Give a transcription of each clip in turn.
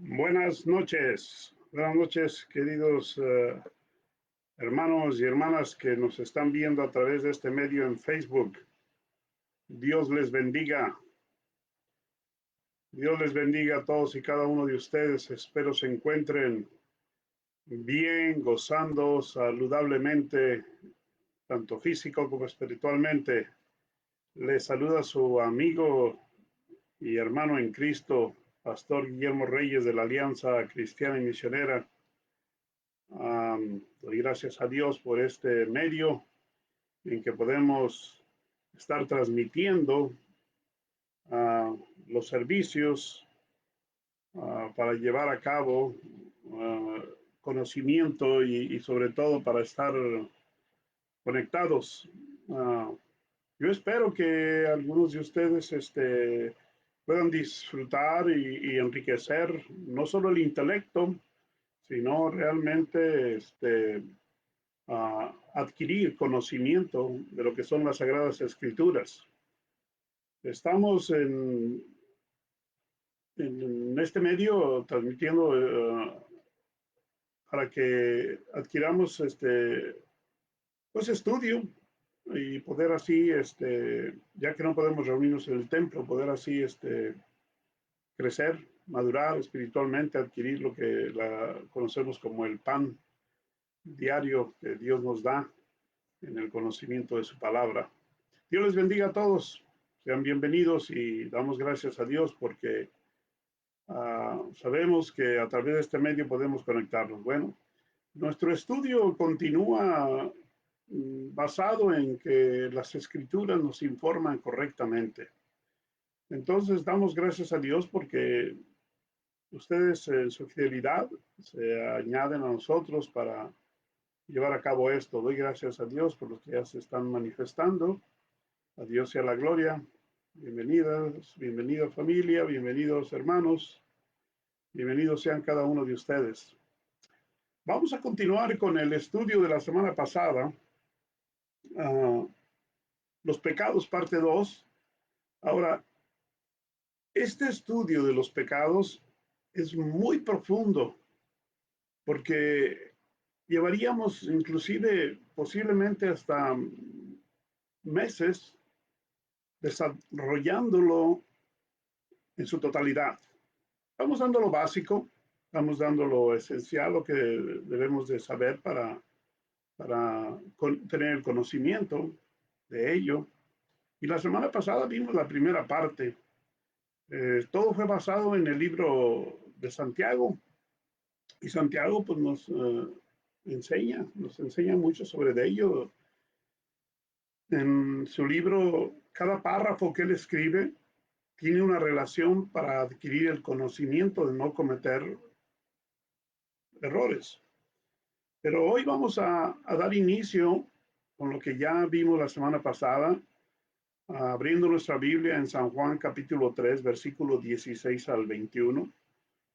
Buenas noches, queridos hermanos y hermanas que nos están viendo a través de este medio en Facebook. Dios les bendiga. Dios les bendiga a todos y cada uno de ustedes. Espero se encuentren bien, gozando saludablemente, tanto físico como espiritualmente. Les saluda su amigo y hermano en Cristo, Pastor Guillermo Reyes de la Alianza Cristiana y Misionera. Doy gracias a Dios por este medio en que podemos estar transmitiendo los servicios para llevar a cabo conocimiento y sobre todo para estar conectados. Yo espero que algunos de ustedes puedan disfrutar y enriquecer no solo el intelecto, sino realmente adquirir conocimiento de lo que son las Sagradas Escrituras. Estamos en este medio transmitiendo para que adquiramos pues estudio y poder así, ya que no podemos reunirnos en el templo, poder así crecer, madurar espiritualmente, adquirir lo que conocemos como el pan diario que Dios nos da en el conocimiento de su palabra. Dios les bendiga a todos. Sean bienvenidos y damos gracias a Dios porque sabemos que a través de este medio podemos conectarnos. Bueno, nuestro estudio continúa basado en que las escrituras nos informan correctamente. Entonces damos gracias a Dios porque ustedes en su fidelidad se añaden a nosotros para llevar a cabo esto. Doy gracias a Dios por los que ya se están manifestando. A Dios sea la gloria. Bienvenidas, bienvenida familia, bienvenidos hermanos, bienvenidos sean cada uno de ustedes. Vamos a continuar con el estudio de la semana pasada, los pecados, parte 2. Ahora, este estudio de los pecados es muy profundo porque llevaríamos inclusive posiblemente hasta meses desarrollándolo en su totalidad. Estamos dando lo básico, estamos dando lo esencial, lo que debemos de saber para tener el conocimiento de ello. Y la semana pasada vimos la primera parte. Todo fue basado en el libro de Santiago. Y Santiago pues nos enseña mucho sobre ello. En su libro, cada párrafo que él escribe tiene una relación para adquirir el conocimiento de no cometer errores. Pero hoy vamos a dar inicio con lo que ya vimos la semana pasada, abriendo nuestra Biblia en San Juan capítulo 3, versículo 16 al 21.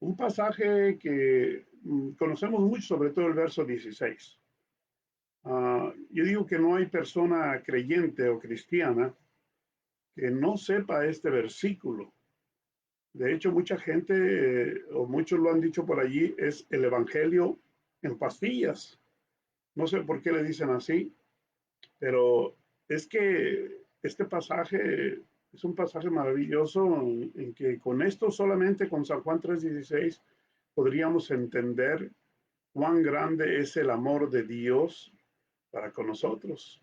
Un pasaje que conocemos mucho, sobre todo el verso 16. Yo digo que no hay persona creyente o cristiana que no sepa este versículo. De hecho, mucha gente, o muchos lo han dicho por allí, es el Evangelio en pastillas. No sé por qué le dicen así, pero es que este pasaje es un pasaje maravilloso en que con esto solamente con San Juan 3:16 podríamos entender cuán grande es el amor de Dios para con nosotros.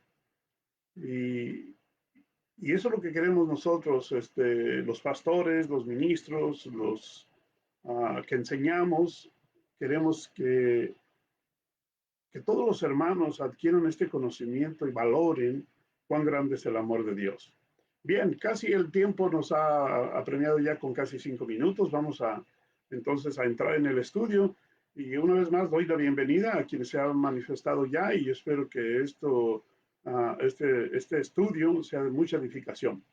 Y eso es lo que queremos nosotros, los pastores, los ministros, los que enseñamos. Queremos que todos los hermanos adquieran este conocimiento y valoren cuán grande es el amor de Dios. Bien, casi el tiempo nos ha apremiado ya con casi 5 minutos. Vamos entonces a entrar en el estudio. Y una vez más doy la bienvenida a quienes se han manifestado ya y espero que este estudio sea de mucha edificación.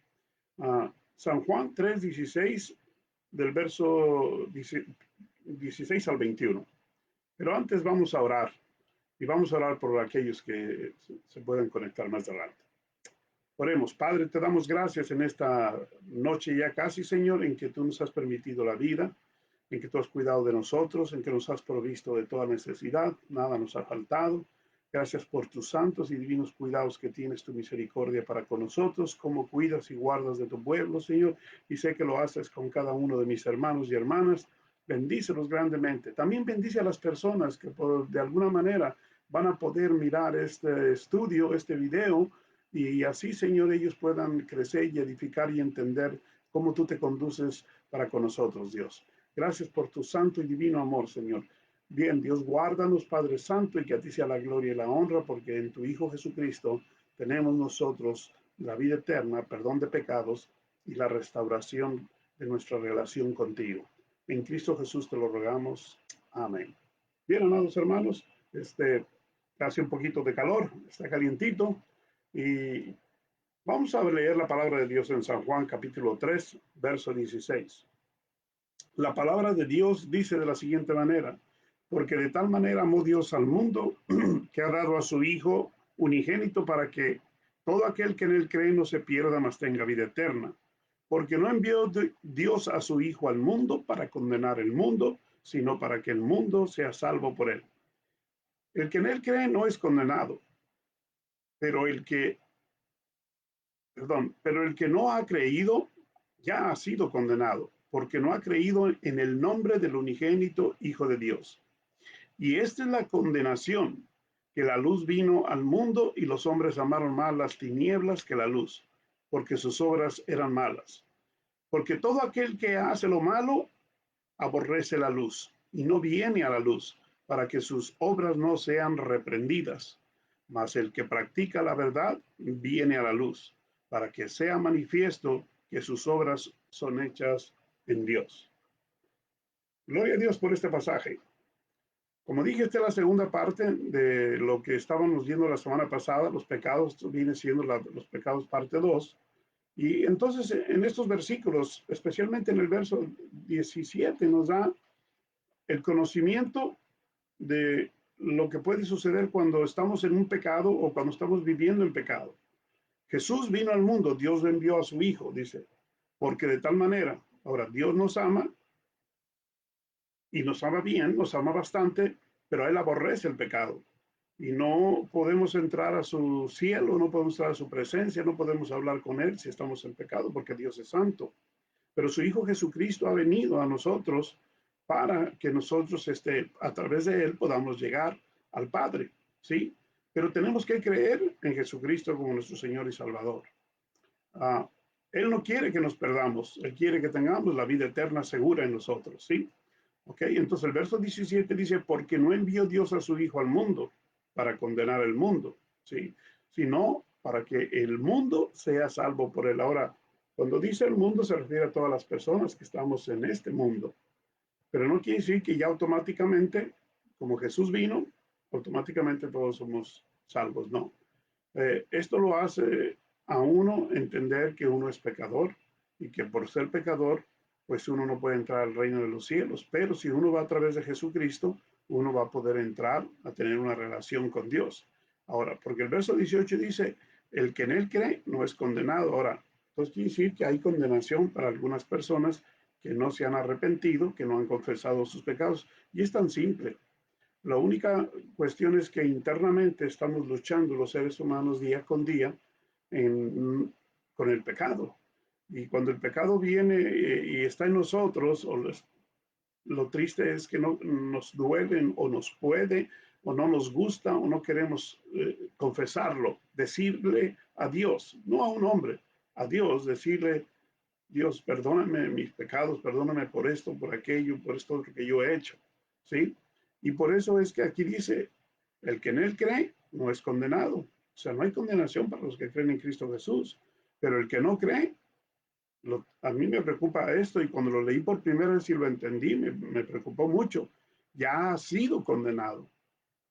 San Juan 3:16 del verso 16 al 21. Pero antes vamos a orar y vamos a orar por aquellos que se puedan conectar más adelante. Oremos. Padre, te damos gracias en esta noche ya casi, Señor, en que tú nos has permitido la vida. en que tú has cuidado de nosotros, en que nos has provisto de toda necesidad, nada nos ha faltado. Gracias por tus santos y divinos cuidados que tienes tu misericordia para con nosotros, como cuidas y guardas de tu pueblo, Señor, y sé que lo haces con cada uno de mis hermanos y hermanas. Bendícelos grandemente. También bendice a las personas que de alguna manera van a poder mirar este estudio, este video, y así, Señor, ellos puedan crecer y edificar y entender cómo tú te conduces para con nosotros, Dios. Gracias por tu santo y divino amor, Señor. Bien, Dios, guárdanos, Padre Santo, y que a ti sea la gloria y la honra, porque en tu Hijo Jesucristo tenemos nosotros la vida eterna, perdón de pecados y la restauración de nuestra relación contigo. En Cristo Jesús te lo rogamos. Amén. Bien, amados hermanos, hace un poquito de calor, está calientito, y vamos a leer la palabra de Dios en San Juan capítulo 3, verso 16. La palabra de Dios dice de la siguiente manera: porque de tal manera amó Dios al mundo que ha dado a su Hijo unigénito para que todo aquel que en él cree no se pierda, mas tenga vida eterna. Porque no envió Dios a su Hijo al mundo para condenar el mundo, sino para que el mundo sea salvo por él. El que en él cree no es condenado, pero pero el que no ha creído ya ha sido condenado, porque no ha creído en el nombre del unigénito Hijo de Dios. Y esta es la condenación, que la luz vino al mundo y los hombres amaron más las tinieblas que la luz, porque sus obras eran malas. Porque todo aquel que hace lo malo aborrece la luz y no viene a la luz, para que sus obras no sean reprendidas. Mas el que practica la verdad viene a la luz, para que sea manifiesto que sus obras son hechas en Dios. Gloria a Dios por este pasaje. Como dije, esta es la segunda parte de lo que estábamos viendo la semana pasada. Los pecados, viene siendo los pecados parte 2. Y entonces en estos versículos, especialmente en el verso 17, nos da el conocimiento de lo que puede suceder cuando estamos en un pecado o cuando estamos viviendo en pecado. Jesús vino al mundo, Dios le envió a su Hijo, dice, porque de tal manera, ahora Dios nos ama y nos ama bien, nos ama bastante, pero Él aborrece el pecado. Y no podemos entrar a su cielo, no podemos entrar a su presencia, no podemos hablar con Él si estamos en pecado, porque Dios es santo. Pero su Hijo Jesucristo ha venido a nosotros para que nosotros, a través de Él, podamos llegar al Padre, ¿sí? Pero tenemos que creer en Jesucristo como nuestro Señor y Salvador. Uh, Él no quiere que nos perdamos, Él quiere que tengamos la vida eterna segura en nosotros, ¿sí? Ok, entonces el verso 17 dice, porque no envió Dios a su Hijo al mundo para condenar el mundo, ¿sí? Sino para que el mundo sea salvo por él. Ahora, cuando dice el mundo se refiere a todas las personas que estamos en este mundo, pero no quiere decir que ya automáticamente, como Jesús vino, automáticamente todos somos salvos, no. Esto lo hace a uno entender que uno es pecador y que por ser pecador, pues uno no puede entrar al reino de los cielos. Pero si uno va a través de Jesucristo, uno va a poder entrar a tener una relación con Dios. Ahora, porque el verso 18 dice, el que en él cree no es condenado. Ahora, entonces quiere decir que hay condenación para algunas personas que no se han arrepentido, que no han confesado sus pecados. Y es tan simple. La única cuestión es que internamente estamos luchando los seres humanos día con día con el pecado. Y cuando el pecado viene y está en nosotros, lo triste es que no nos duele o nos puede o no nos gusta o no queremos confesarlo, decirle a Dios, no a un hombre, a Dios, decirle, Dios, perdóname mis pecados, perdóname por esto, por aquello, por esto que yo he hecho, ¿sí? Y por eso es que aquí dice, el que en él cree no es condenado. O sea, no hay condenación para los que creen en Cristo Jesús, pero el que no cree, a mí me preocupa esto y cuando lo leí por primera vez y lo entendí, me preocupó mucho. Ya ha sido condenado.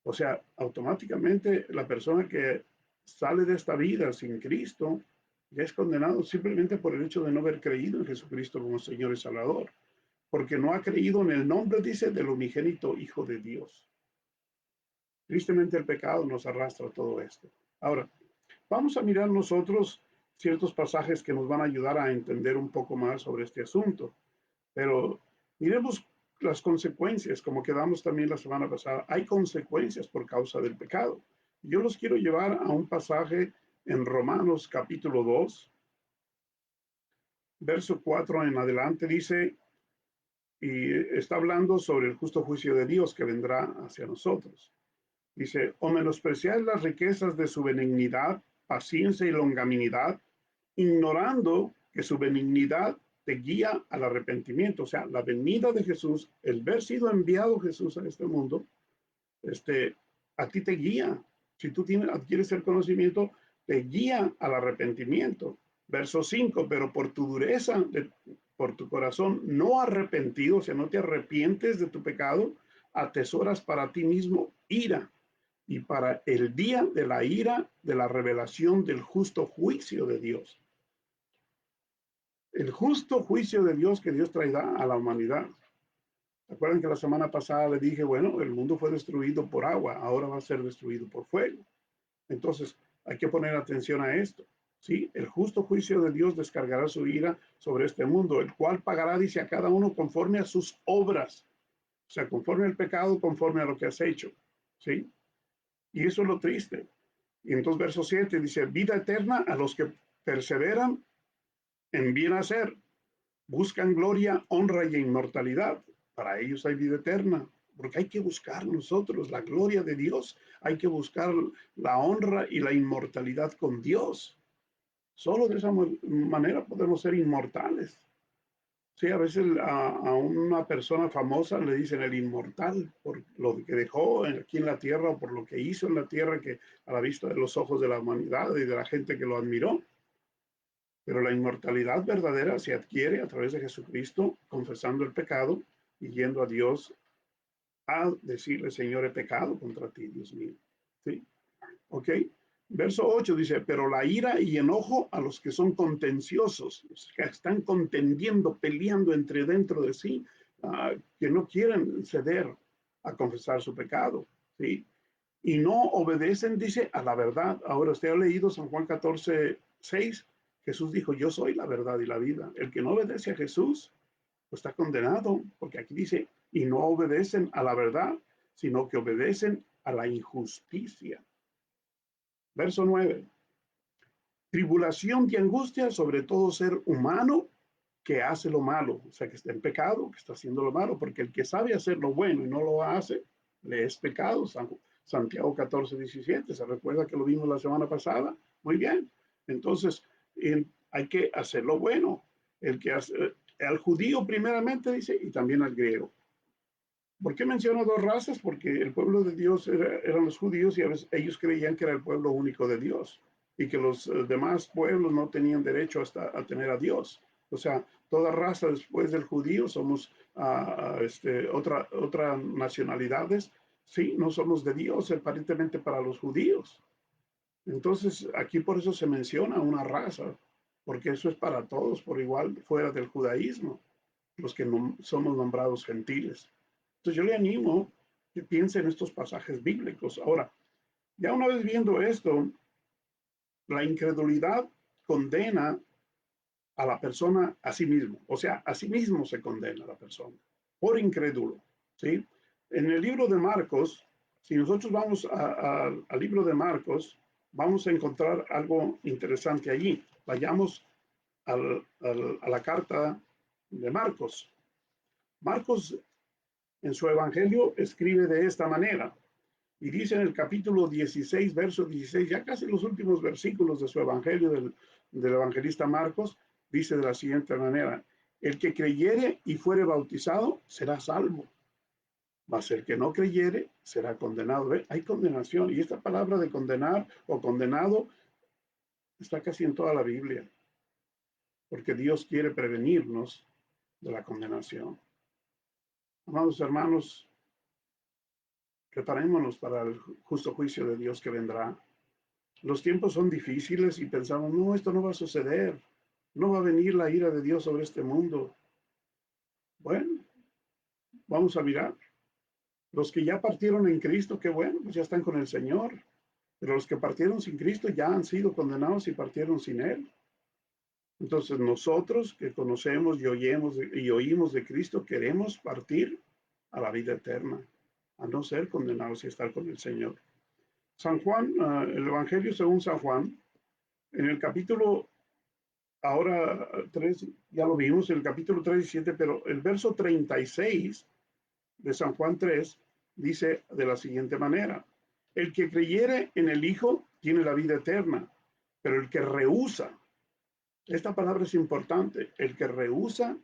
O sea, automáticamente la persona que sale de esta vida sin Cristo ya es condenado simplemente por el hecho de no haber creído en Jesucristo como Señor y Salvador, porque no ha creído en el nombre, dice, del unigénito Hijo de Dios. Tristemente el pecado nos arrastra a todo esto. Ahora, vamos a mirar nosotros ciertos pasajes que nos van a ayudar a entender un poco más sobre este asunto, pero miremos las consecuencias, como quedamos también la semana pasada, hay consecuencias por causa del pecado. Yo los quiero llevar a un pasaje en Romanos capítulo 2, verso 4 en adelante, dice, y está hablando sobre el justo juicio de Dios que vendrá hacia nosotros. Dice, o menospreciáis las riquezas de su benignidad, paciencia y longanimidad, ignorando que su benignidad te guía al arrepentimiento. O sea, la venida de Jesús, el ver sido enviado Jesús a este mundo, a ti te guía. Si tú adquieres el conocimiento, te guía al arrepentimiento. Verso 5, pero por tu dureza, por tu corazón no arrepentido, o sea, no te arrepientes de tu pecado, atesoras para ti mismo ira y para el día de la ira de la revelación del justo juicio de Dios. El justo juicio de Dios que Dios traerá a la humanidad. Recuerden que la semana pasada le dije, bueno, el mundo fue destruido por agua, ahora va a ser destruido por fuego. Entonces, hay que poner atención a esto. ¿Sí? El justo juicio de Dios descargará su ira sobre este mundo, el cual pagará, dice, a cada uno conforme a sus obras. O sea, conforme al pecado, conforme a lo que has hecho. ¿Sí? Y eso es lo triste. Y entonces, verso 7 dice, vida eterna a los que perseveran en bien hacer, buscan gloria, honra y inmortalidad. Para ellos hay vida eterna, porque hay que buscar nosotros la gloria de Dios, hay que buscar la honra y la inmortalidad con Dios. Solo de esa manera podemos ser inmortales. Sí, a veces a una persona famosa le dicen el inmortal por lo que dejó aquí en la tierra o por lo que hizo en la tierra que a la vista de los ojos de la humanidad y de la gente que lo admiró. Pero la inmortalidad verdadera se adquiere a través de Jesucristo, confesando el pecado y yendo a Dios a decirle, Señor, he pecado contra ti, Dios mío. ¿Sí? ¿Ok? Verso 8 dice, pero la ira y enojo a los que son contenciosos, que están contendiendo, peleando entre dentro de sí, que no quieren ceder a confesar su pecado. ¿Sí? Y no obedecen, dice, a la verdad. Ahora, usted ha leído San Juan 14, 6. Jesús dijo, yo soy la verdad y la vida. El que no obedece a Jesús, pues está condenado, porque aquí dice, y no obedecen a la verdad, sino que obedecen a la injusticia. Verso 9. Tribulación y angustia sobre todo ser humano que hace lo malo, o sea, que está en pecado, que está haciendo lo malo, porque el que sabe hacer lo bueno y no lo hace, le es pecado. Santiago 14, 17, ¿se recuerda que lo vimos la semana pasada? Muy bien. Entonces, hay que hacer lo bueno. El que hace, al judío primeramente dice, y también al griego. ¿Por qué menciono dos razas? Porque el pueblo de Dios eran los judíos y a veces ellos creían que era el pueblo único de Dios y que los demás pueblos no tenían derecho a tener a Dios. O sea, toda raza después del judío somos otra nacionalidades. Sí, no somos de Dios aparentemente para los judíos. Entonces, aquí por eso se menciona una raza, porque eso es para todos por igual fuera del judaísmo, los que no, somos nombrados gentiles. Entonces yo le animo que piense en estos pasajes bíblicos. Ahora, ya una vez viendo esto, la incredulidad condena a la persona a sí mismo. O sea, a sí mismo se condena a la persona por incrédulo. ¿Sí? En el libro de Marcos, si nosotros vamos al libro de Marcos, vamos a encontrar algo interesante allí. Vayamos a la carta de Marcos. Marcos en su evangelio escribe de esta manera y dice en el capítulo 16, verso 16, ya casi los últimos versículos de su evangelio del evangelista Marcos, dice de la siguiente manera, el que creyere y fuere bautizado será salvo, mas el que no creyere será condenado. ¿Ve? Hay condenación y esta palabra de condenar o condenado está casi en toda la Biblia, porque Dios quiere prevenirnos de la condenación. Amados hermanos, preparémonos para el justo juicio de Dios que vendrá. Los tiempos son difíciles y pensamos, no, esto no va a suceder. No va a venir la ira de Dios sobre este mundo. Bueno, vamos a mirar. Los que ya partieron en Cristo, qué bueno, pues ya están con el Señor. Pero los que partieron sin Cristo ya han sido condenados y partieron sin Él. Entonces nosotros que conocemos y oímos de Cristo, queremos partir a la vida eterna, a no ser condenados y estar con el Señor. San Juan, el Evangelio según San Juan, en el capítulo, ahora 3, ya lo vimos, en el capítulo 3 y 7, pero el verso 36 de San Juan 3 dice de la siguiente manera: el que creyere en el Hijo tiene la vida eterna, pero el que rehúsa, esta palabra es importante, el que rehúsa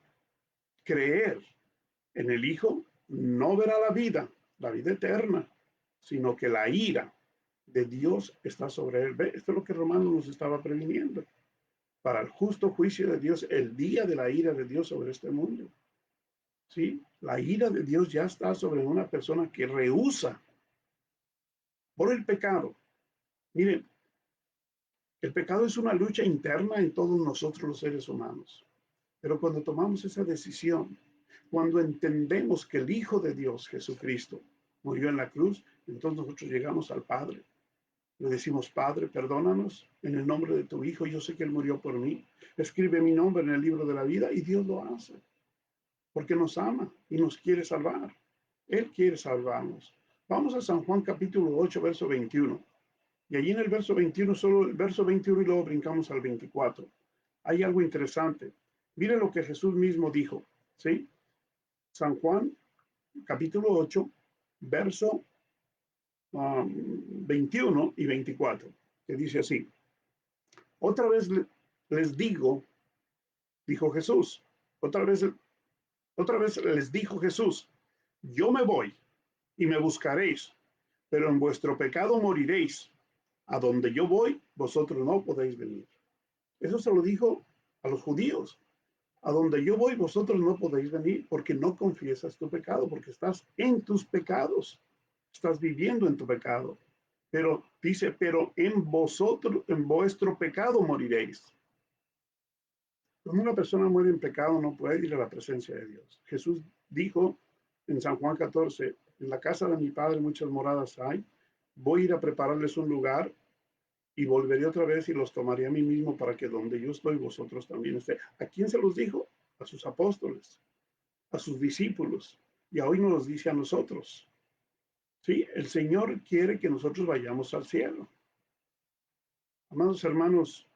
creer en el Hijo no verá la vida eterna, sino que la ira de Dios está sobre él. Esto es lo que Romanos nos estaba previniendo. Para el justo juicio de Dios, el día de la ira de Dios sobre este mundo. ¿Sí? La ira de Dios ya está sobre una persona que rehúsa por el pecado. Miren, el pecado es una lucha interna en todos nosotros los seres humanos. Pero cuando tomamos esa decisión, cuando entendemos que el Hijo de Dios, Jesucristo, murió en la cruz, entonces nosotros llegamos al Padre. Le decimos: Padre, perdónanos en el nombre de tu Hijo. Yo sé que Él murió por mí. Escribe mi nombre en el libro de la vida, y Dios lo hace porque nos ama y nos quiere salvar. Él quiere salvarnos. Vamos a San Juan capítulo 8, verso 21. Y allí en el verso 21, solo el verso 21 y luego brincamos al 24. Hay algo interesante. Mire lo que Jesús mismo dijo, ¿sí? San Juan capítulo 8, verso 21 y 24, que dice así: otra vez les digo, dijo Jesús, otra vez les dijo Jesús, yo me voy y me buscaréis, pero en vuestro pecado moriréis. A donde yo voy, vosotros no podéis venir. Eso se lo dijo a los judíos. A donde yo voy, vosotros no podéis venir porque no confiesas tu pecado, porque estás en tus pecados, estás viviendo en tu pecado. Pero dice, pero en vosotros, en vuestro pecado moriréis. Cuando una persona muere en pecado, no puede ir a la presencia de Dios. Jesús dijo en San Juan 14, en la casa de mi Padre muchas moradas hay, voy a ir a prepararles un lugar y volveré otra vez y los tomaré a mí mismo para que donde yo estoy, vosotros también estéis. ¿A quién se los dijo? A sus apóstoles, a sus discípulos, y hoy nos los dice a nosotros. ¿Sí? El Señor quiere que nosotros vayamos al cielo. Amados hermanos,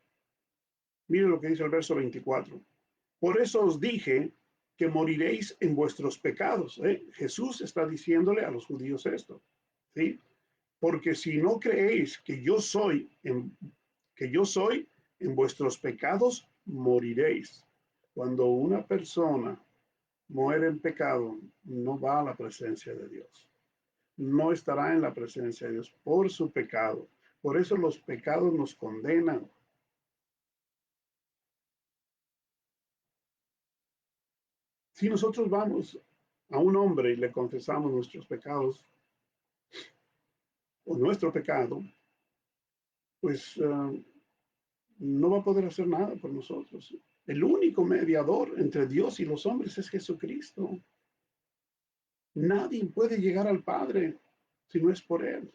mire lo que dice el verso 24. Por eso os dije que moriréis en vuestros pecados. Jesús está diciéndole a los judíos esto. ¿Sí? Porque si no creéis que yo soy, en vuestros pecados moriréis. Cuando una persona muere en pecado, no va a la presencia de Dios. No estará en la presencia de Dios por su pecado. Por eso los pecados nos condenan. Si nosotros vamos a un hombre y le confesamos nuestros pecados o nuestro pecado, pues no va a poder hacer nada por nosotros. El único mediador entre Dios y los hombres es Jesucristo. Nadie puede llegar al Padre si no es por Él.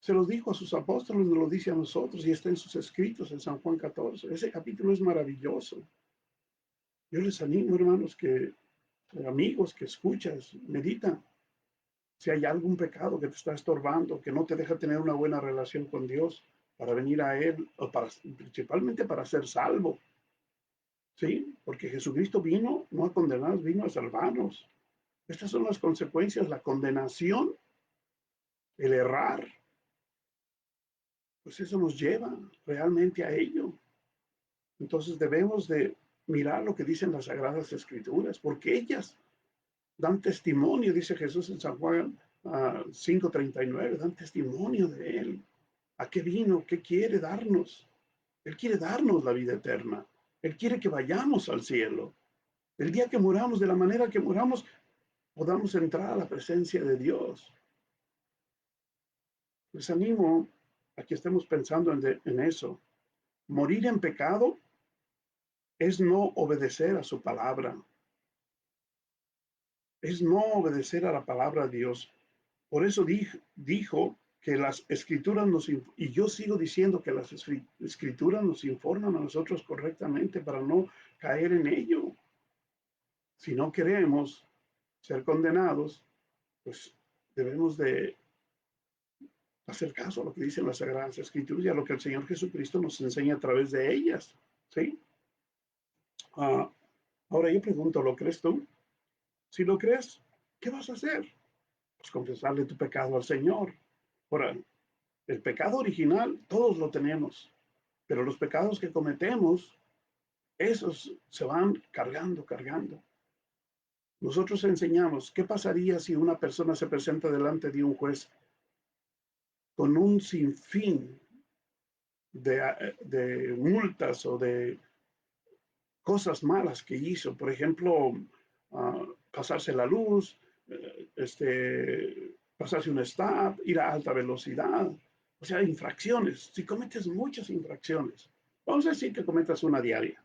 Se los dijo a sus apóstoles, nos lo dice a nosotros y está en sus escritos en San Juan 14. Ese capítulo es maravilloso. Yo les animo, hermanos, amigos que escuchas, medita. Si hay algún pecado que te está estorbando, que no te deja tener una buena relación con Dios, para venir a Él, o principalmente para ser salvo. ¿Sí? Porque Jesucristo vino no a condenarnos, vino a salvarnos. Estas son las consecuencias, la condenación, el errar. Pues eso nos lleva realmente a ello. Entonces debemos de mirar lo que dicen las Sagradas Escrituras, porque ellas dan testimonio, dice Jesús en San Juan 5:39, dan testimonio de Él. ¿A qué vino? ¿Qué quiere darnos? Él quiere darnos la vida eterna. Él quiere que vayamos al cielo. El día que muramos, de la manera que muramos, podamos entrar a la presencia de Dios. Les animo a que estemos pensando en eso. Morir en pecado es no obedecer a su palabra. Es no obedecer a la palabra de Dios. Por eso dijo que las escrituras y yo sigo diciendo que las escrituras nos informan a nosotros correctamente para no caer en ello. Si no queremos ser condenados, pues debemos de hacer caso a lo que dicen las Sagradas Escrituras y a lo que el Señor Jesucristo nos enseña a través de ellas. ¿Sí? Ah, ahora yo pregunto, ¿lo crees tú? Si lo crees, ¿qué vas a hacer? Pues confesarle tu pecado al Señor. Ahora, el pecado original todos lo tenemos, pero los pecados que cometemos, esos se van cargando, cargando. Nosotros enseñamos, ¿qué pasaría si una persona se presenta delante de un juez con un sinfín de multas o de cosas malas que hizo? Por ejemplo, pasarse la luz, pasarse un stop, ir a alta velocidad, o sea, infracciones. Si cometes muchas infracciones, vamos a decir que cometas una diaria.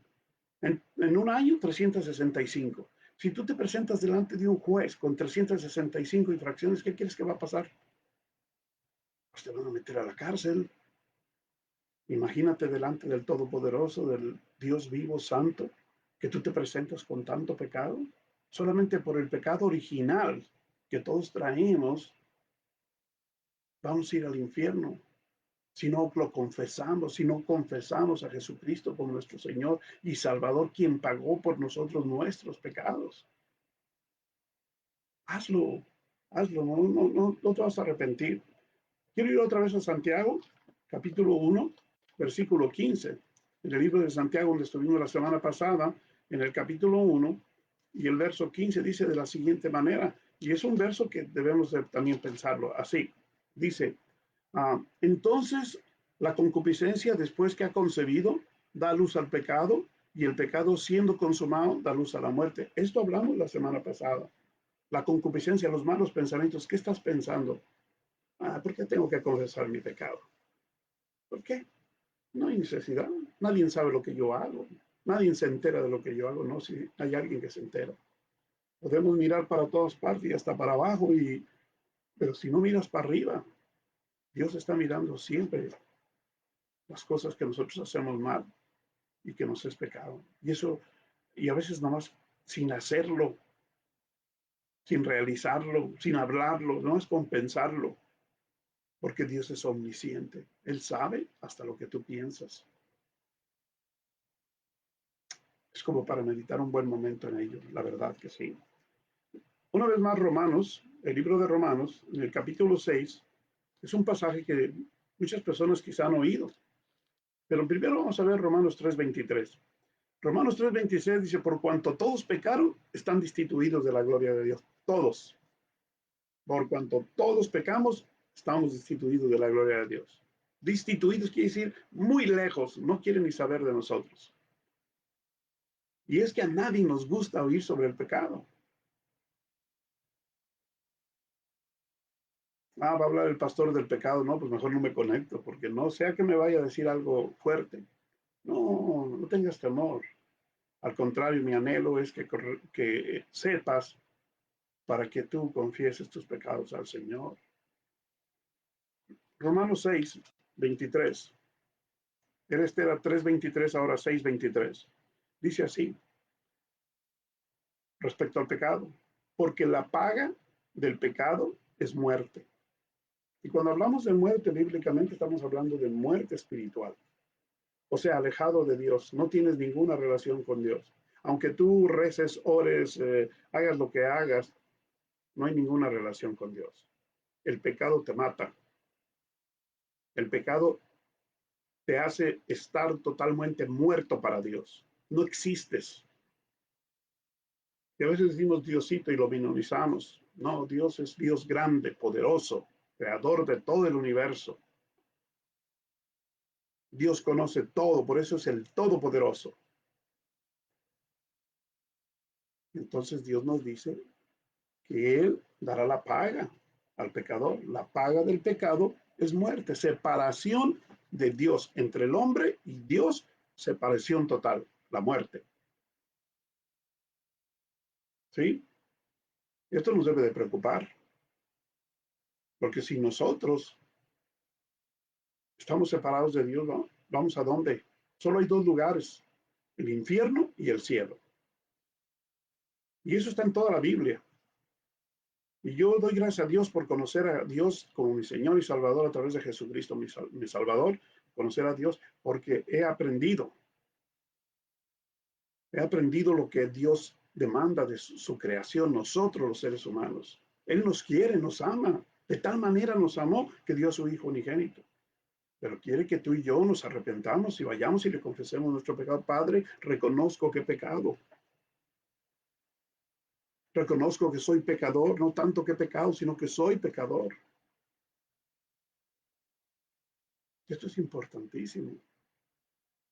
En un año, 365. Si tú te presentas delante de un juez con 365 infracciones, ¿qué quieres que va a pasar? Pues te van a meter a la cárcel. Imagínate delante del Todopoderoso, del Dios vivo, santo, que tú te presentas con tanto pecado. Solamente por el pecado original que todos traemos, vamos a ir al infierno. Si no lo confesamos, si no confesamos a Jesucristo como nuestro Señor y Salvador, quien pagó por nosotros nuestros pecados. Hazlo, hazlo, no te vas a arrepentir. Quiero ir otra vez a Santiago, capítulo 1, versículo 15. En el libro de Santiago, donde estuvimos la semana pasada, en el capítulo 1, y el verso 15 dice de la siguiente manera, y es un verso que debemos de también pensarlo así. Dice, entonces la concupiscencia después que ha concebido da luz al pecado, y el pecado siendo consumado da luz a la muerte. Esto hablamos la semana pasada. La concupiscencia, los malos pensamientos, ¿qué estás pensando? ¿Por qué tengo que confesar mi pecado? ¿Por qué? No hay necesidad. Nadie sabe lo que yo hago. Nadie se entera de lo que yo hago, ¿no? Si hay alguien que se entera. Podemos mirar para todas partes y hasta para abajo, pero si no miras para arriba, Dios está mirando siempre las cosas que nosotros hacemos mal y que nos es pecado. Y eso, y a veces nomás sin hacerlo, sin realizarlo, sin hablarlo, no es compensarlo, porque Dios es omnisciente. Él sabe hasta lo que tú piensas. Es como para meditar un buen momento en ello, la verdad que sí. Una vez más, Romanos, el libro de Romanos, en el capítulo 6, es un pasaje que muchas personas quizá han oído, pero primero vamos a ver Romanos 3:23. Romanos 3:26 dice, por cuanto todos pecaron, están destituidos de la gloria de Dios. Todos. Por cuanto todos pecamos, estamos destituidos de la gloria de Dios. Destituidos quiere decir muy lejos, no quieren ni saber de nosotros. Y es que a nadie nos gusta oír sobre el pecado. Va a hablar el pastor del pecado, no, pues mejor no me conecto, porque no sea que me vaya a decir algo fuerte. No, no tengas temor. Al contrario, mi anhelo es que sepas para que tú confieses tus pecados al Señor. Romanos 6:23. Este era 3:23, ahora 6:23. Dice así, respecto al pecado, porque la paga del pecado es muerte. Y cuando hablamos de muerte bíblicamente estamos hablando de muerte espiritual. O sea, alejado de Dios, no tienes ninguna relación con Dios. Aunque tú reces, ores, hagas lo que hagas, no hay ninguna relación con Dios. El pecado te mata. El pecado te hace estar totalmente muerto para Dios. No existes. Y a veces decimos Diosito y lo minimizamos. No, Dios es Dios grande, poderoso, creador de todo el universo. Dios conoce todo, por eso es el Todopoderoso. Entonces Dios nos dice que Él dará la paga al pecador. La paga del pecado es muerte, separación de Dios entre el hombre y Dios, separación total, la muerte. ¿Sí? Esto nos debe de preocupar, porque si nosotros estamos separados de Dios, ¿no? ¿Vamos a dónde? Solo hay dos lugares, el infierno y el cielo. Y eso está en toda la Biblia. Y yo doy gracias a Dios por conocer a Dios como mi Señor y Salvador a través de Jesucristo, mi Salvador, conocer a Dios, porque he aprendido lo que Dios demanda de su creación, nosotros los seres humanos. Él nos quiere, nos ama. De tal manera nos amó que dio a su Hijo unigénito. Pero quiere que tú y yo nos arrepentamos y vayamos y le confesemos nuestro pecado. Padre, reconozco que he pecado. Reconozco que soy pecador, no tanto que he pecado, sino que soy pecador. Esto es importantísimo.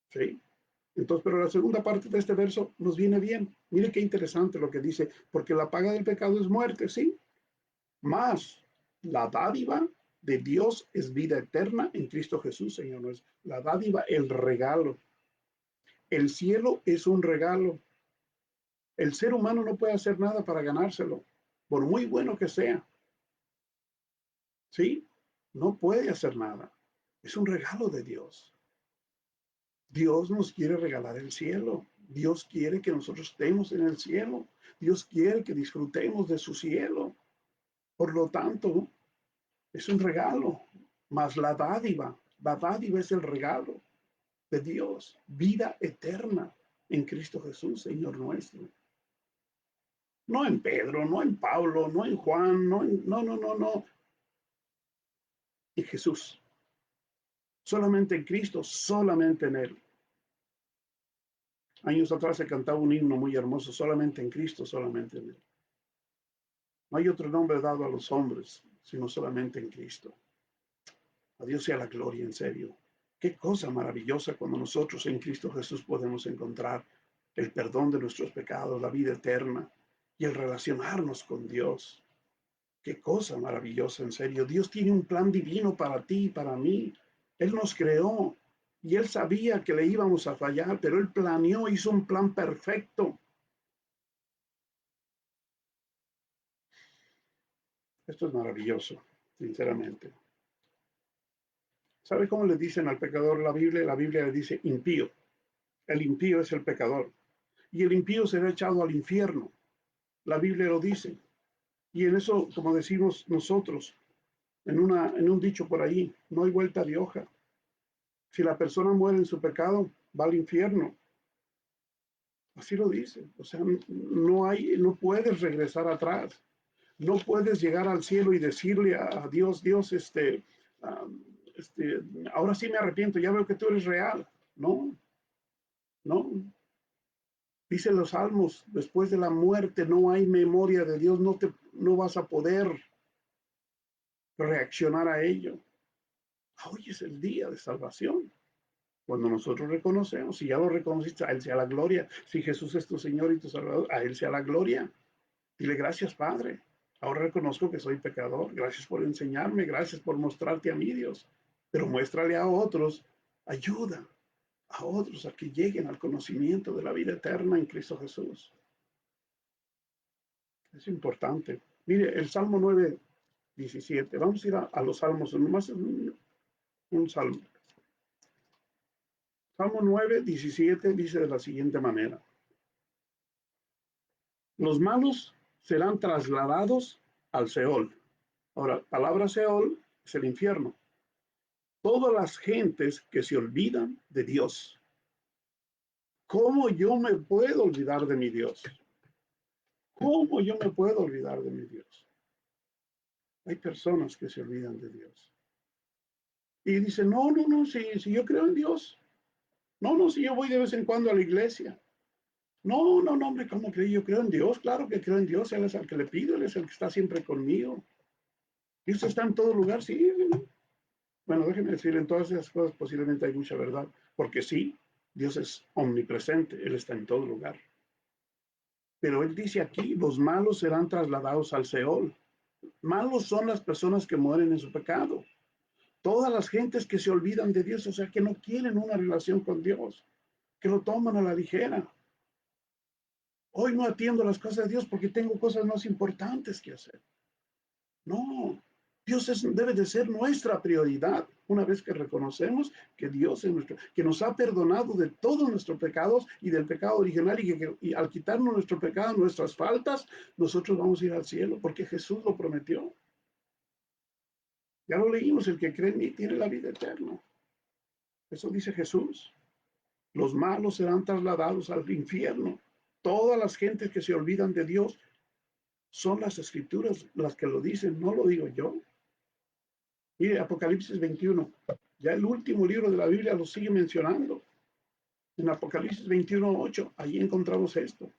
¿Sí? Entonces, pero la segunda parte de este verso nos viene bien. Mire qué interesante lo que dice, porque la paga del pecado es muerte, ¿sí? Más la dádiva de Dios es vida eterna en Cristo Jesús, Señor nuestro. La dádiva, el regalo. El cielo es un regalo. El ser humano no puede hacer nada para ganárselo, por muy bueno que sea. ¿Sí? No puede hacer nada. Es un regalo de Dios. Dios nos quiere regalar el cielo. Dios quiere que nosotros estemos en el cielo. Dios quiere que disfrutemos de su cielo. Por lo tanto, es un regalo, más la dádiva es el regalo de Dios, vida eterna en Cristo Jesús, Señor nuestro. No en Pedro, no en Pablo, no en Juan, no, en Jesús. Solamente en Cristo, solamente en Él. Años atrás se cantaba un himno muy hermoso, solamente en Cristo, solamente en Él. No hay otro nombre dado a los hombres, sino solamente en Cristo. A Dios sea la gloria, en serio. Qué cosa maravillosa cuando nosotros en Cristo Jesús podemos encontrar el perdón de nuestros pecados, la vida eterna y el relacionarnos con Dios. Qué cosa maravillosa, en serio. Dios tiene un plan divino para ti y para mí. Él nos creó y Él sabía que le íbamos a fallar, pero Él planeó, hizo un plan perfecto. Esto es maravilloso, sinceramente. ¿Sabe cómo le dicen al pecador la Biblia? La Biblia le dice impío. El impío es el pecador. Y el impío será echado al infierno. La Biblia lo dice. Y en eso, como decimos nosotros, en un dicho por ahí, no hay vuelta de hoja. Si la persona muere en su pecado, va al infierno. Así lo dice. O sea, no puedes regresar atrás. No puedes llegar al cielo y decirle a Dios, Dios, um, ahora sí me arrepiento, ya veo que tú eres real. No, no. Dice los salmos, después de la muerte no hay memoria de Dios, no vas a poder reaccionar a ello. Hoy es el día de salvación. Cuando nosotros reconocemos, si ya lo reconociste, a Él sea la gloria. Si Jesús es tu Señor y tu Salvador, a Él sea la gloria. Dile gracias, Padre. Ahora reconozco que soy pecador. Gracias por enseñarme, gracias por mostrarte a mí, Dios. Pero muéstrale a otros, ayuda a otros a que lleguen al conocimiento de la vida eterna en Cristo Jesús. Es importante. Mire, el Salmo 9:17. Vamos a ir a los salmos, nomás un salmo. Salmo 9:17 dice de la siguiente manera. Los malos serán trasladados al Seol. Ahora, palabra Seol es el infierno. Todas las gentes que se olvidan de Dios. ¿Cómo yo me puedo olvidar de mi Dios? ¿Cómo yo me puedo olvidar de mi Dios? Hay personas que se olvidan de Dios. Y dicen, no, si yo creo en Dios. No, si yo voy de vez en cuando a la iglesia. No, hombre, ¿cómo creo? Yo creo en Dios, claro que creo en Dios, Él es el que le pido, Él es el que está siempre conmigo. Dios está en todo lugar, sí. Bueno, déjenme decir, en todas esas cosas posiblemente hay mucha verdad, porque sí, Dios es omnipresente, Él está en todo lugar. Pero Él dice aquí, los malos serán trasladados al Seol. Malos son las personas que mueren en su pecado. Todas las gentes que se olvidan de Dios, o sea, que no quieren una relación con Dios, que lo toman a la ligera. Hoy no atiendo las cosas de Dios porque tengo cosas más importantes que hacer. No, Dios debe de ser nuestra prioridad. una vez que reconocemos que Dios es que nos ha perdonado de todos nuestros pecados y del pecado original, y al quitarnos nuestro pecado, nuestras faltas, nosotros vamos a ir al cielo porque Jesús lo prometió. Ya lo leímos, el que cree en mí tiene la vida eterna. Eso dice Jesús. Los malos serán trasladados al infierno. Todas las gentes que se olvidan de Dios, son las escrituras las que lo dicen, no lo digo yo. Mire, Apocalipsis 21, ya el último libro de la Biblia lo sigue mencionando. En Apocalipsis 21:8, ahí encontramos esto.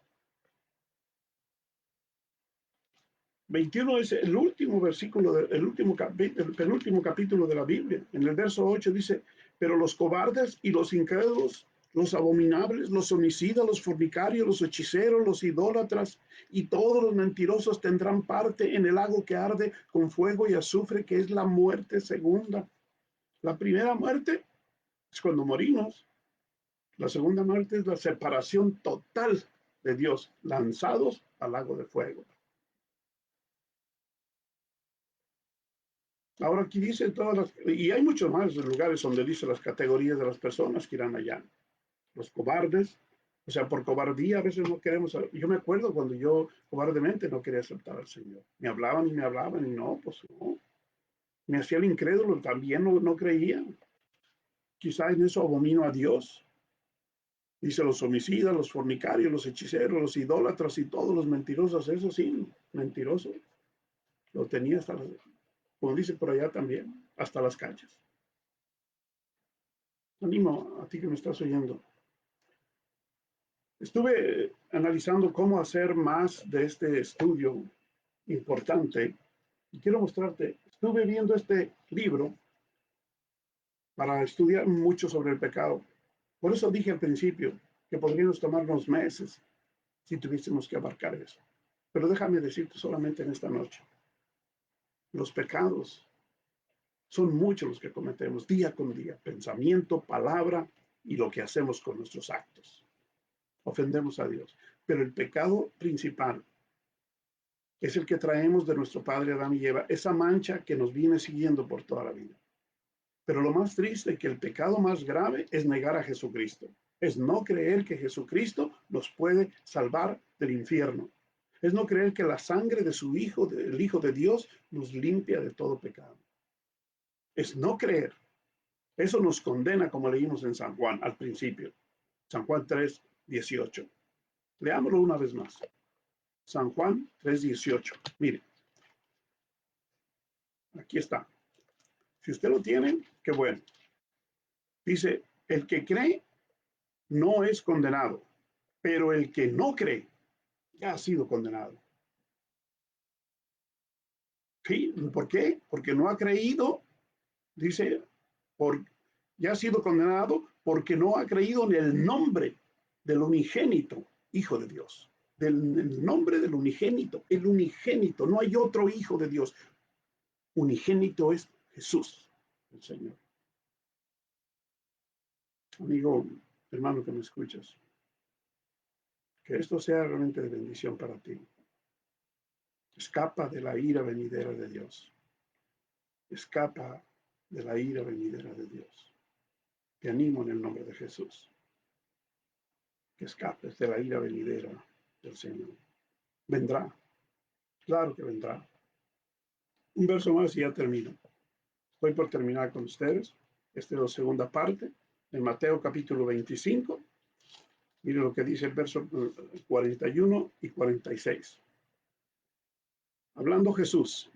21 es el último versículo, el penúltimo capítulo de la Biblia. En el verso 8 dice, pero los cobardes y los incrédulos, los abominables, los homicidas, los fornicarios, los hechiceros, los idólatras y todos los mentirosos tendrán parte en el lago que arde con fuego y azufre, que es la muerte segunda. La primera muerte es cuando morimos. La segunda muerte es la separación total de Dios, lanzados al lago de fuego. Ahora aquí dice y hay muchos más lugares donde dice las categorías de las personas que irán allá. Los cobardes, o sea, por cobardía a veces no queremos. Yo me acuerdo cuando yo cobardemente no quería aceptar al Señor. Me hablaban y no, pues no. Me hacía el incrédulo, también no creía. Quizá en eso abomino a Dios. Dice los homicidas, los fornicarios, los hechiceros, los idólatras y todos los mentirosos. Eso sí, mentiroso. Lo tenía hasta, como dice por allá también, hasta las canchas. Animo a ti que me estás oyendo. Estuve analizando cómo hacer más de este estudio importante y quiero mostrarte, estuve viendo este libro para estudiar mucho sobre el pecado. Por eso dije al principio que podríamos tomarnos meses si tuviésemos que abarcar eso. Pero déjame decirte solamente en esta noche, los pecados son muchos los que cometemos día con día, pensamiento, palabra y lo que hacemos con nuestros actos. Ofendemos a Dios. Pero el pecado principal es el que traemos de nuestro padre Adán y Eva, esa mancha que nos viene siguiendo por toda la vida. Pero lo más triste es que el pecado más grave es negar a Jesucristo, es no creer que Jesucristo nos puede salvar del infierno, es no creer que la sangre de su Hijo, del Hijo de Dios, nos limpia de todo pecado. Es no creer. Eso nos condena, como leímos en San Juan al principio, San Juan 3:18. Leámoslo una vez más. San Juan 3:18. Mire, aquí está. Si usted lo tiene, qué bueno. Dice, el que cree no es condenado, pero el que no cree ya ha sido condenado. ¿Sí? ¿Por qué? Porque no ha creído, dice, ya ha sido condenado porque no ha creído en el nombre del unigénito Hijo de Dios. El nombre del unigénito, el unigénito, no hay otro Hijo de Dios. Unigénito es Jesús, el Señor. Amigo, hermano que me escuchas, que esto sea realmente de bendición para ti. Escapa de la ira venidera de Dios. Escapa de la ira venidera de Dios. Te animo en el nombre de Jesús. Que escapes de la ira venidera del Señor. Vendrá. Claro que vendrá. Un verso más y ya termino. Estoy por terminar con ustedes. Esta es la segunda parte de Mateo capítulo 25. Miren lo que dice el verso 41 y 46. Hablando Jesús.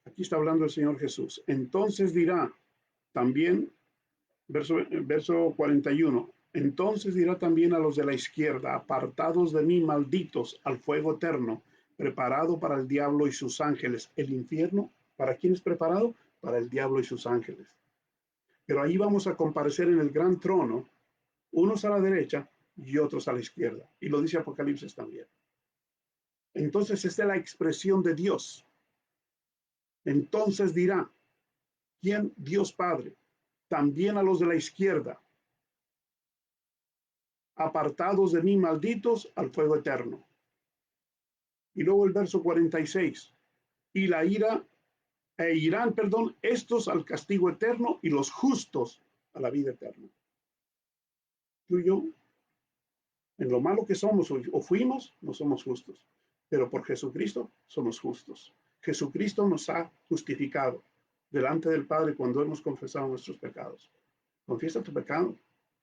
Aquí está hablando el Señor Jesús. Entonces dirá también, verso 41, entonces dirá también a los de la izquierda, apartados de mí, malditos, al fuego eterno, preparado para el diablo y sus ángeles. El infierno, ¿para quién es preparado? Para el diablo y sus ángeles. Pero ahí vamos a comparecer en el gran trono, unos a la derecha y otros a la izquierda. Y lo dice Apocalipsis también. Entonces esta es la expresión de Dios. Entonces dirá, ¿quién? Dios Padre. También a los de la izquierda, apartados de mí, malditos, al fuego eterno. Y luego el verso 46, y la ira E irán, perdón, estos al castigo eterno y los justos a la vida eterna. Tú y yo, en lo malo que somos o fuimos, no somos justos, pero por Jesucristo somos justos. Jesucristo nos ha justificado delante del Padre cuando hemos confesado nuestros pecados. Confiesa tu pecado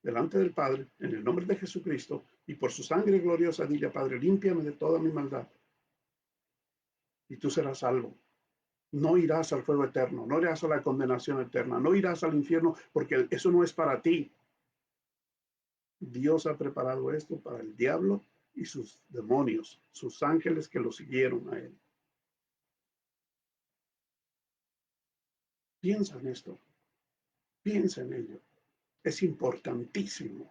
delante del Padre en el nombre de Jesucristo y por su sangre gloriosa dile, Padre, límpiame de toda mi maldad y tú serás salvo. No irás al fuego eterno, no irás a la condenación eterna, no irás al infierno porque eso no es para ti. Dios ha preparado esto para el diablo y sus demonios, sus ángeles que lo siguieron a él. Piensa en esto, piensa en ello. Es importantísimo,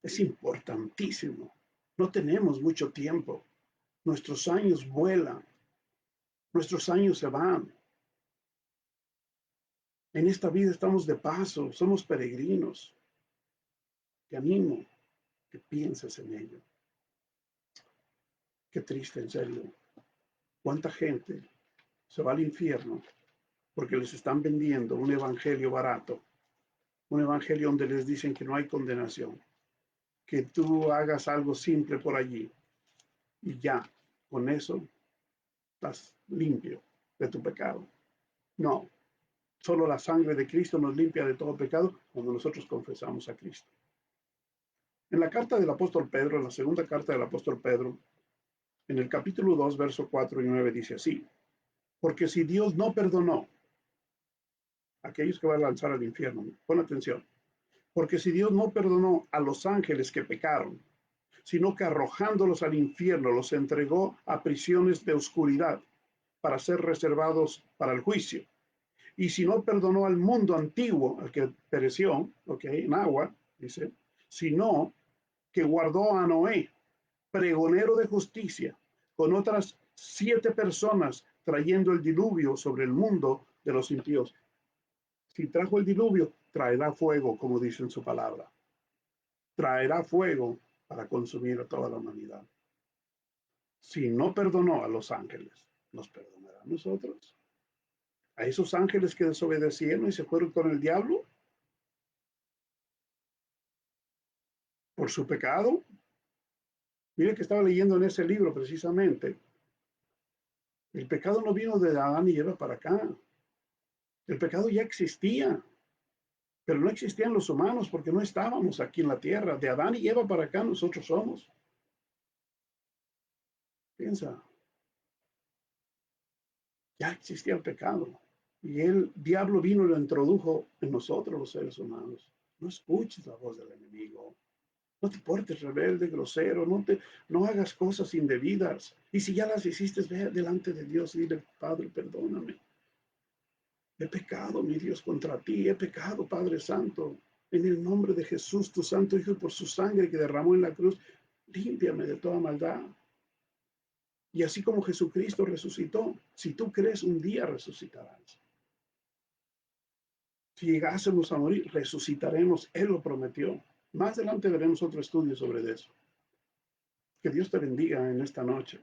es importantísimo. No tenemos mucho tiempo. Nuestros años vuelan, nuestros años se van. En esta vida estamos de paso, somos peregrinos. Te animo que pienses en ello. Qué triste, en serio. ¿Cuánta gente se va al infierno porque les están vendiendo un evangelio barato? Un evangelio donde les dicen que no hay condenación, que tú hagas algo simple por allí y ya, con eso estás limpio de tu pecado. No, solo la sangre de Cristo nos limpia de todo pecado cuando nosotros confesamos a Cristo. En la carta del apóstol Pedro, en la segunda carta del apóstol Pedro, en el capítulo 2, verso 4 y 9 dice así, porque si Dios no perdonó a aquellos que van a lanzar al infierno, pon atención, porque si Dios no perdonó a los ángeles que pecaron, sino que arrojándolos al infierno los entregó a prisiones de oscuridad para ser reservados para el juicio. Y si no perdonó al mundo antiguo, al que pereció, en agua, dice, sino que guardó a Noé, pregonero de justicia, con otras 7 personas trayendo el diluvio sobre el mundo de los impíos. Si trajo el diluvio, traerá fuego, como dice en su palabra. Traerá fuego para consumir a toda la humanidad. Si no perdonó a los ángeles, ¿nos perdonará a nosotros? A esos ángeles que desobedecieron y se fueron con el diablo por su pecado. Mire que estaba leyendo en ese libro precisamente. El pecado no vino de Adán y Eva para acá. El pecado ya existía, pero no existían los humanos porque no estábamos aquí en la tierra. De Adán y Eva para acá nosotros somos. Piensa, ya existía el pecado. Y el diablo vino y lo introdujo en nosotros los seres humanos. No escuches la voz del enemigo. No te portes rebelde, grosero, no hagas cosas indebidas. Y si ya las hiciste, ve delante de Dios y dile, Padre, perdóname. He pecado, mi Dios, contra ti. He pecado, Padre Santo. En el nombre de Jesús, tu Santo Hijo, por su sangre que derramó en la cruz, límpiame de toda maldad. Y así como Jesucristo resucitó, si tú crees, un día resucitarás. Si llegásemos a morir, resucitaremos. Él lo prometió. Más adelante veremos otro estudio sobre eso. Que Dios te bendiga en esta noche.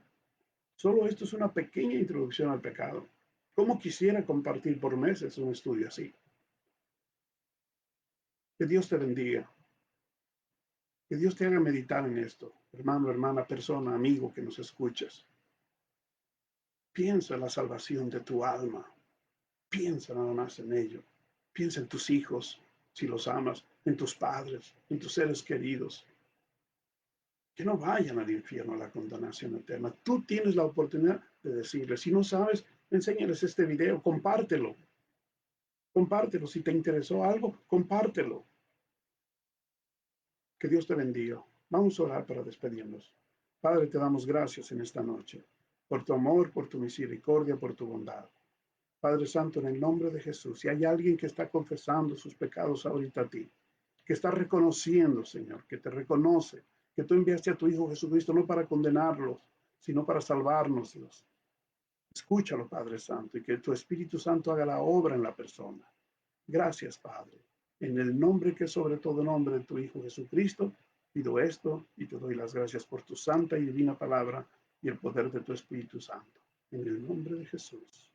Solo esto es una pequeña introducción al pecado. ¿Cómo quisiera compartir por meses un estudio así? Que Dios te bendiga. Que Dios te haga meditar en esto, hermano, hermana, persona, amigo que nos escuchas. Piensa en la salvación de tu alma. Piensa nada más en ello. Piensa en tus hijos, si los amas, en tus padres, en tus seres queridos. Que no vayan al infierno, a la condenación eterna. Tú tienes la oportunidad de decirles. Si no sabes, enséñales este video, compártelo. Compártelo. Si te interesó algo, compártelo. Que Dios te bendiga. Vamos a orar para despedirnos. Padre, te damos gracias en esta noche por tu amor, por tu misericordia, por tu bondad. Padre Santo, en el nombre de Jesús, si hay alguien que está confesando sus pecados ahorita a ti, que está reconociendo, Señor, que te reconoce, que tú enviaste a tu Hijo Jesucristo no para condenarlos, sino para salvarnos, Dios. Escúchalo, Padre Santo, y que tu Espíritu Santo haga la obra en la persona. Gracias, Padre. En el nombre que es sobre todo nombre de tu Hijo Jesucristo, pido esto y te doy las gracias por tu santa y divina palabra y el poder de tu Espíritu Santo. En el nombre de Jesús.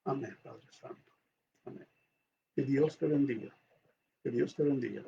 Amén, Padre Santo. Amén. Que Dios te bendiga. Que Dios te bendiga.